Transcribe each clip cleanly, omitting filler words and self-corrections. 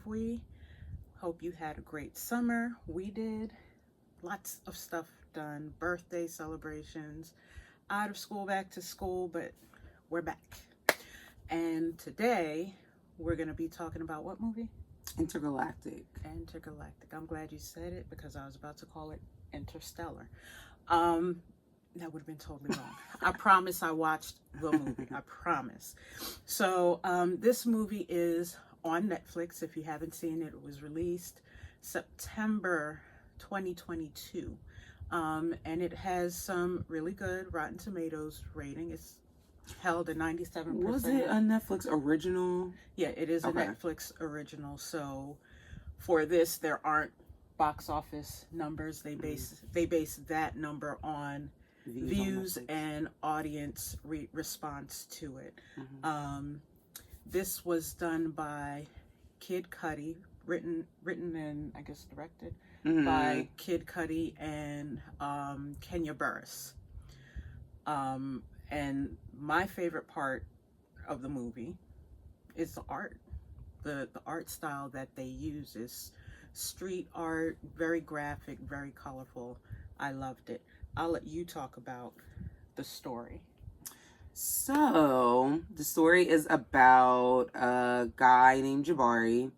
we? Hope you had a great summer. We did. Lots of stuff done. Birthday celebrations. Out of school, back to school, but we're back. And today we're going to be talking about what movie? Intergalactic. Intergalactic. I'm glad you said it because I was about to call it Interstellar. That would have been totally wrong. I promise I watched the movie. I promise. So this movie is on Netflix. If you haven't seen it, it was released September 2022. And it has some really good Rotten Tomatoes rating. It's held at 97%. Was it a Netflix original? Yeah, it is a Netflix original. So for this, there aren't box office numbers. They base that number on views and audience response to it. This was done by Kid Cudi, written and I guess directed by Kid Cudi and Kenya Barris. And my favorite part of the movie is the art. The art style that they use is street art, very graphic, very colorful. I loved it. I'll let you talk about the story. So, the story is about a guy named Jabari,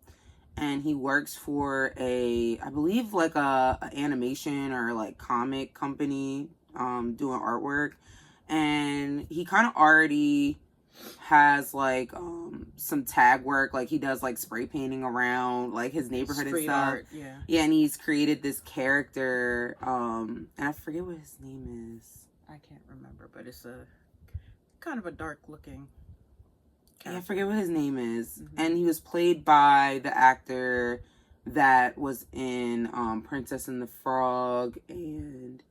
and he works for I believe like a animation or like comic company, doing artwork, and he kind of already has like some tag work, like he does like spray painting around like his neighborhood Street and stuff. Art, yeah, and he's created this character, and I forget what his name is. I can't remember, but it's a kind of a dark looking character. Yeah, I forget what his name is. And he was played by the actor that was in Princess and the Frog, and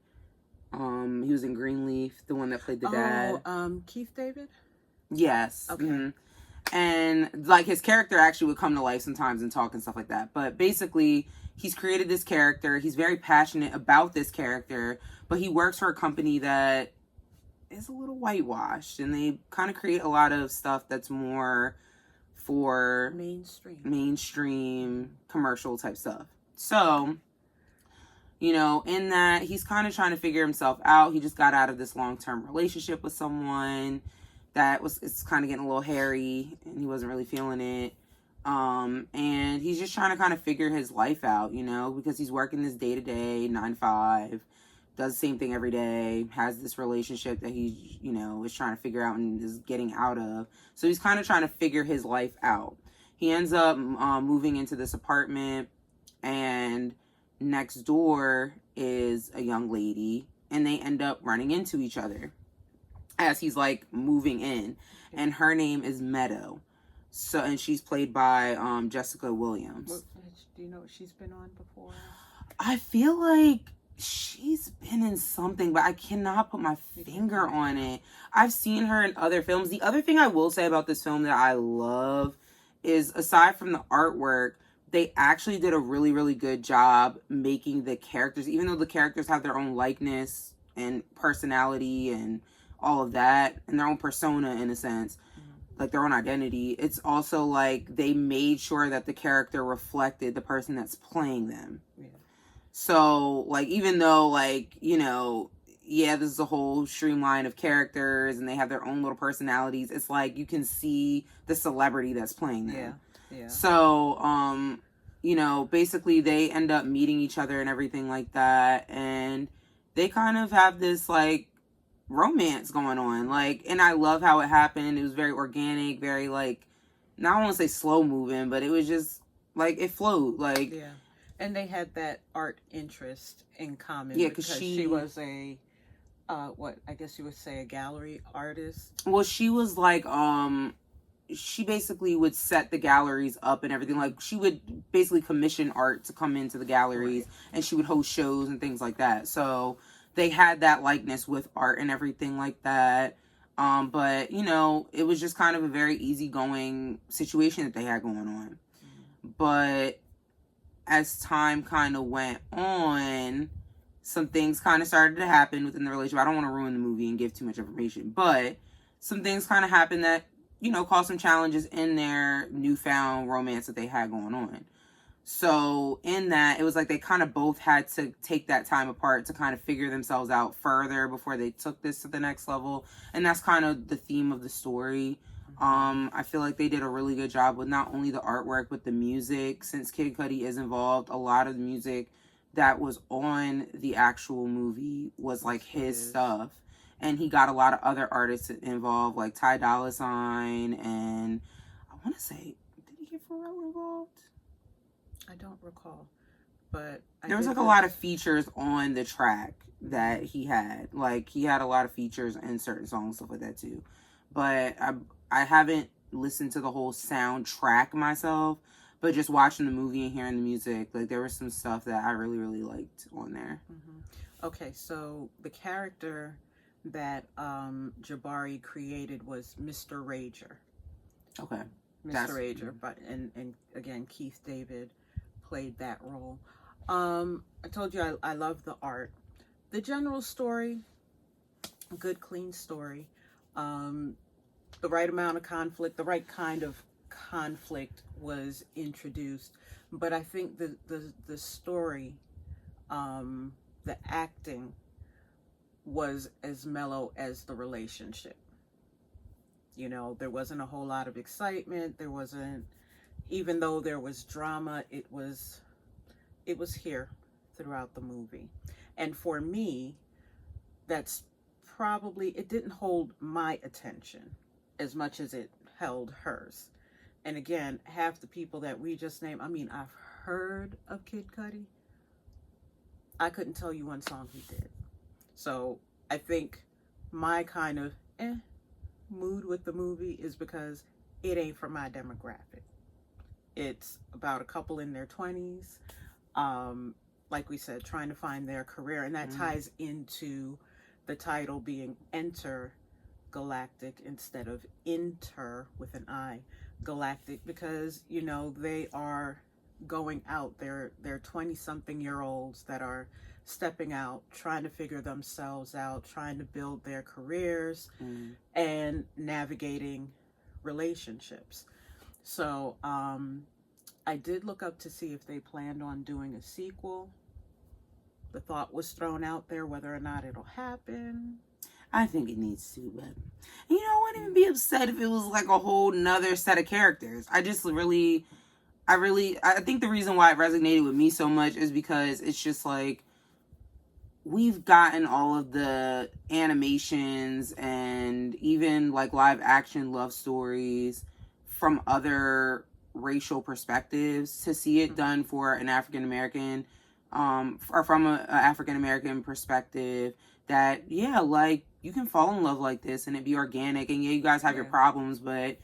he was in Greenleaf, the one that played the dad. Keith David? Yes. Okay. And like his character actually would come to life sometimes and talk and stuff like that. But basically, he's created this character. He's very passionate about this character, but he works for a company that is a little whitewashed, and they kind of create a lot of stuff that's more for mainstream commercial type stuff. So, you know, in that, he's kind of trying to figure himself out. He just got out of this long-term relationship with someone it's kind of getting a little hairy, and he wasn't really feeling it. And he's just trying to kind of figure his life out, you know, because he's working this day-to-day, 9 to 5, does the same thing every day, has this relationship that he, you know, is trying to figure out and is getting out of. So he's kind of trying to figure his life out. He ends up moving into this apartment, and next door is a young lady, and they end up running into each other as he's like moving in. And her name is Meadow. So, and she's played by Jessica Williams. Do you know what she's been on before? I feel like she's been in something, but I cannot put my finger on it. I've seen her in other films. The other thing I will say about this film that I love is, aside from the artwork, they actually did a really, really good job making the characters, even though the characters have their own likeness and personality and all of that, and their own persona in a sense, like their own identity. It's also like they made sure that the character reflected the person that's playing them. Yeah. So, like, even though, like, you know, yeah, this is a whole streamline of characters and they have their own little personalities, it's like you can see the celebrity that's playing them. Yeah. So, you know, basically they end up meeting each other and everything like that, and they kind of have this, like, romance going on. Like, and I love how it happened. It was very organic, very, like, not want to say slow moving, but it was just, like, it flowed. Like, yeah. And they had that art interest in common. Yeah, because she was a, what, I guess you would say a gallery artist? Well, she was like, she basically would set the galleries up and everything. Like, she would basically commission art to come into the galleries, right, and she would host shows and things like that. So they had that likeness with art and everything like that. But, you know, it was just kind of a very easygoing situation that they had going on. But as time kind of went on, some things kind of started to happen within the relationship. I don't want to ruin the movie and give too much information, but some things kind of happened that caused some challenges in their newfound romance that they had going on. So in that, it was like they kind of both had to take that time apart to kind of figure themselves out further before they took this to the next level. And that's kind of the theme of the story. I feel like they did a really good job with not only the artwork, but the music. Since Kid Cudi is involved, a lot of the music that was on the actual movie was like his stuff. And he got a lot of other artists involved, like Ty Dolla $ign, and I want to say, did he get Pharrell involved? I don't recall, but there was like a lot of features on the track that he had. Like he had a lot of features in certain songs, stuff like that too. But I haven't listened to the whole soundtrack myself, but just watching the movie and hearing the music, like there was some stuff that I really, really liked on there. Okay, so the character that Jabari created was Mr. Rager. Okay. Mr. Rager, but and again, Keith David played that role. I told you I love the art. The general story, a good, clean story. The right amount of conflict, the right kind of conflict was introduced. But I think the story, the acting was as mellow as the relationship. There wasn't a whole lot of excitement. There wasn't, even though there was drama, it was here throughout the movie. And for me, that's probably, it didn't hold my attention as much as it held hers. And again, half the people that we just named, I mean, I've heard of Kid Cudi. I couldn't tell you one song he did. So I think my kind of mood with the movie is because it ain't for my demographic. It's about a couple in their 20s, like we said, trying to find their career, and that ties into the title being Entergalactic instead of Inter with an I, Galactic, because they are going out. They're 20-something-year-olds that are stepping out, trying to figure themselves out, trying to build their careers, and navigating relationships. So I did look up to see if they planned on doing a sequel. The thought was thrown out there whether or not it'll happen. I think it needs to, but I wouldn't even be upset if it was like a whole nother set of characters. I think the reason why it resonated with me so much is because it's just like, we've gotten all of the animations and even like live action love stories from other racial perspectives. To see it done for an African American, or from an African American perspective, that like you can fall in love like this and it be organic, and you guys have your problems, but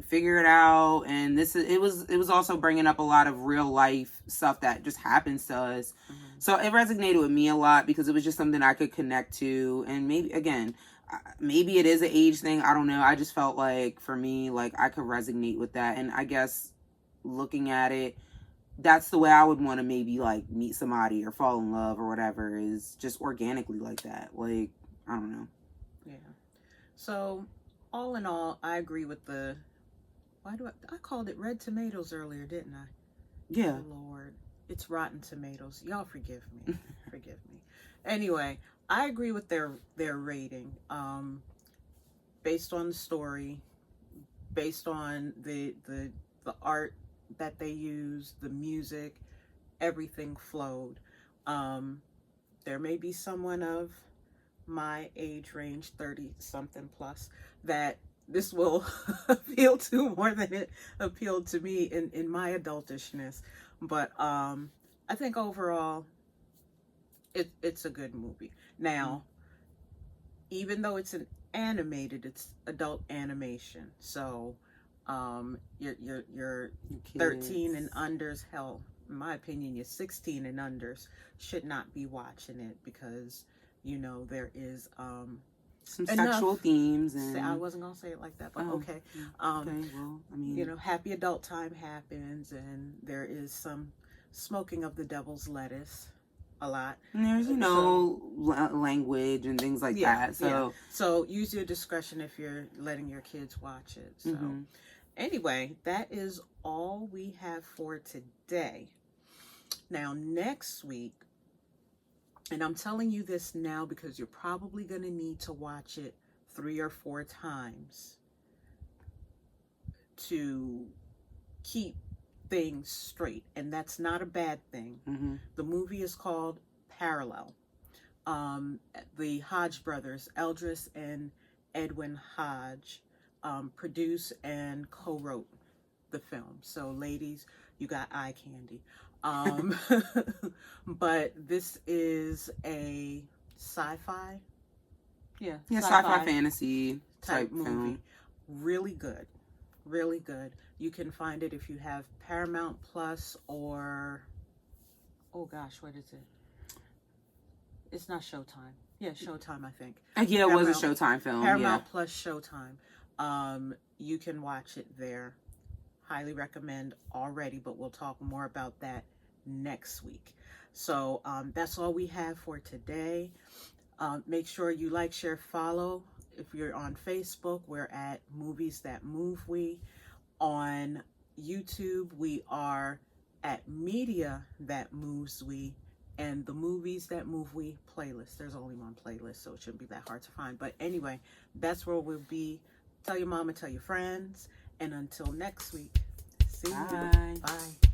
figure it out. And it was also bringing up a lot of real life stuff that just happens to us. So it resonated with me a lot because it was just something I could connect to. And maybe it is an age thing, I don't know. I just felt like, for me, like I could resonate with that. And I guess looking at it, that's the way I would want to maybe like meet somebody or fall in love or whatever, is just organically like that. Like, I don't know. Yeah. So all in all, I agree with I called it red tomatoes earlier, didn't I? Yeah. Oh, Lord. It's Rotten Tomatoes. Y'all forgive me. Forgive me. Anyway, I agree with their rating. Based on the story, based on the art that they used, the music, everything flowed. There may be someone of my age range, 30-something plus, that this will appeal to more than it appealed to me in my adultishness. But I think overall, it's a good movie. Now, even though it's an animated, it's adult animation. So your 13 and unders, hell, in my opinion, your 16 and unders should not be watching it, because there is some sexual themes, and I wasn't gonna say it like that, but okay. Okay, well, I mean, happy adult time happens, and there is some smoking of the devil's lettuce. a lot. And there's, language and things like that. So use your discretion if you're letting your kids watch it. So anyway, that is all we have for today. Now, next week, and I'm telling you this now because you're probably going to need to watch it 3 or 4 times to keep things straight, and that's not a bad thing. The movie is called Parallel. The Hodge brothers, Eldris and Edwin Hodge, produced and co-wrote the film. So ladies, you got eye candy. But this is a sci-fi sci-fi fantasy type movie. film. Really good. You can find it if you have Paramount Plus or, oh gosh, what is it? It's not Showtime. Yeah, Showtime, I think. It was a Showtime film. Paramount Plus Showtime. You can watch it there. Highly recommend already, but we'll talk more about that next week. So that's all we have for today. Make sure you like, share, follow. If you're on Facebook, we're at Movies That Move We. On YouTube, we are at Media That Moves We, and the Movies That Move We playlist. There's only one playlist, so it shouldn't be that hard to find. But anyway, that's where we'll be. Tell your mom and tell your friends. And until next week, see you. Bye. Bye.